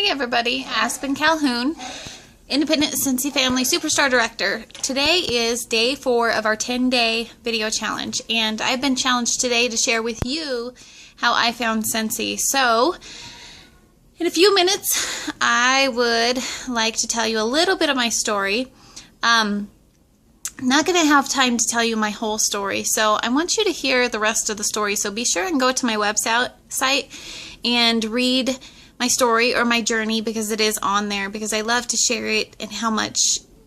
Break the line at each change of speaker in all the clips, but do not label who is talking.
Hey everybody, Aspen Calhoun, Independent Scentsy Family Superstar Director. Today is day 4 of our 10-day video challenge, and I've been challenged today to share with you how I found Scentsy. So, in a few minutes, I would like to tell you a little bit of my story. Not going to have time to tell you my whole story, so I want you to hear the rest of the story. So be sure and go to my website and read my story or my journey, because it is on there, because I love to share it and how much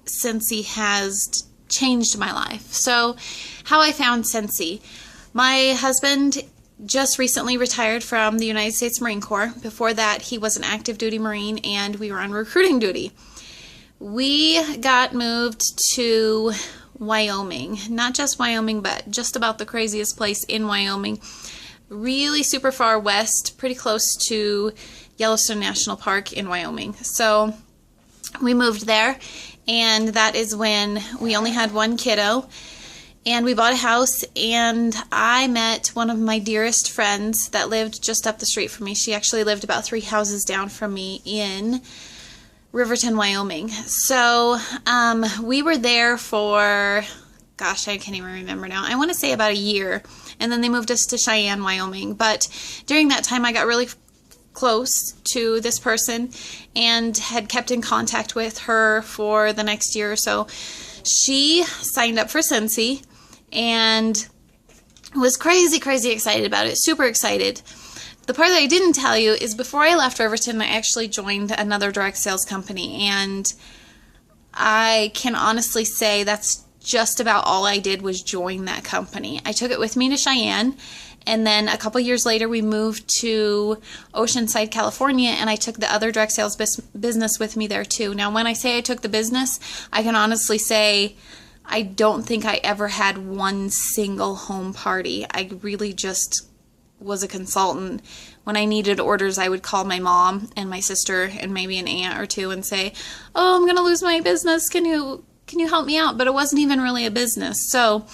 Scentsy has changed my life. So, how I found Scentsy. My husband just recently retired from the United States Marine Corps. Before that, he was an active duty Marine, and we were on recruiting duty. We got moved to Wyoming. Not just Wyoming, but just about the craziest place in Wyoming. Really super far west, pretty close to Yellowstone National Park in Wyoming. So we moved there, and that is when we only had one kiddo, and we bought a house, and I met one of my dearest friends that lived just up the street from me. She actually lived about 3 houses down from me in Riverton, Wyoming. So we were there for, gosh, I can't even remember now. I want to say about a year, and then they moved us to Cheyenne, Wyoming. But during that time, I got really close to this person and had kept in contact with her for the next year or so. She signed up for Scentsy and was crazy excited about it, super excited. The part that I didn't tell you is before I left Riverton, I actually joined another direct sales company, and I can honestly say that's just about all I did was join that company. I took it with me to Cheyenne, and then a couple years later we moved to Oceanside, California, and I took the other direct sales business with me there too. Now, when I say I took the business, I can honestly say I don't think I ever had one single home party. I really just was a consultant. When I needed orders, I would call my mom and my sister and maybe an aunt or two and say, "Oh, I'm going to lose my business. Can you help me out?" But it wasn't even really a business. So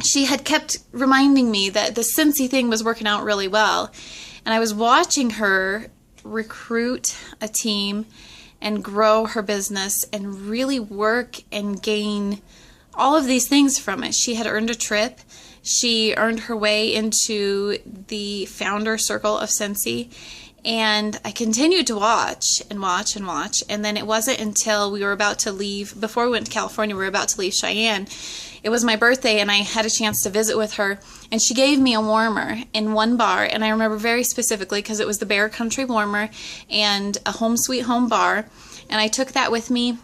she had kept reminding me that the Scentsy thing was working out really well. And I was watching her recruit a team and grow her business and really work and gain all of these things from it. She had earned a trip. She earned her way into the founder circle of Scentsy. And I continued to watch and watch and watch. And then it wasn't until we were about to leave, before we went to California, we were about to leave Cheyenne. It was my birthday, and I had a chance to visit with her. And she gave me a warmer in one bar. And I remember very specifically because it was the Bear Country warmer and a Home Sweet Home bar. And I took that with me,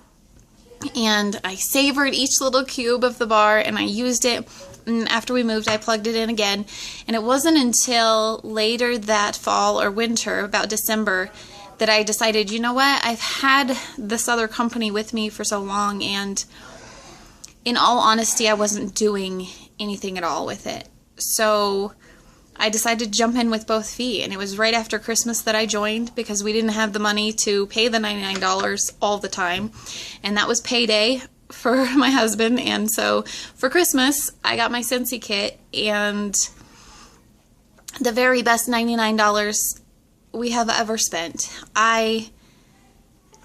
and I savored each little cube of the bar, and I used it. And after we moved, I plugged it in again. And it wasn't until later that fall or winter, about December, that I decided, you know what, I've had this other company with me for so long, and in all honesty, I wasn't doing anything at all with it. So I decided to jump in with both feet. And it was right after Christmas that I joined, because we didn't have the money to pay the $99 all the time. And that was payday for my husband, and so for Christmas I got my Scentsy kit, and the very best $99 we have ever spent. Now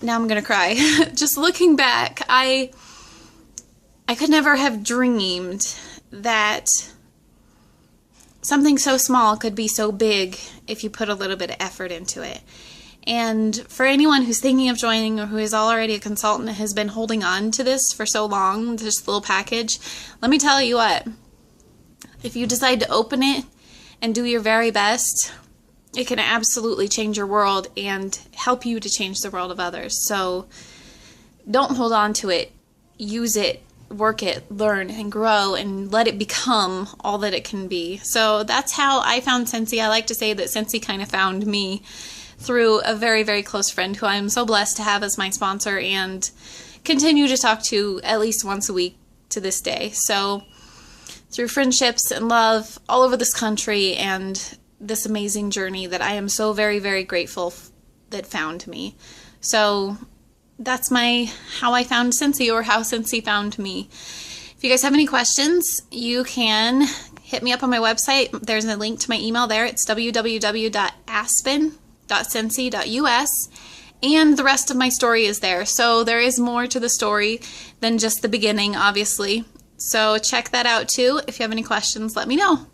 I'm gonna cry. Just looking back, I could never have dreamed that something so small could be so big if you put a little bit of effort into it. And for anyone who's thinking of joining, or who is already a consultant and has been holding on to this for so long, this little package, let me tell you what, if you decide to open it and do your very best, it can absolutely change your world and help you to change the world of others. So don't hold on to it. Use it, work it, learn and grow, and let it become all that it can be. So that's how I found Scentsy. I like to say that Scentsy kind of found me through a very close friend who I'm so blessed to have as my sponsor and continue to talk to at least once a week to this day. So through friendships and love all over this country, and this amazing journey that I am so very grateful that found me. So that's how I found Scentsy, or how Scentsy found me. If you guys have any questions, you can hit me up on my website. There's a link to my email there. It's www.aspen, independent.scentsy.us, and the rest of my story is there. So there is more to the story than just the beginning, obviously. So check that out too. If you have any questions, let me know.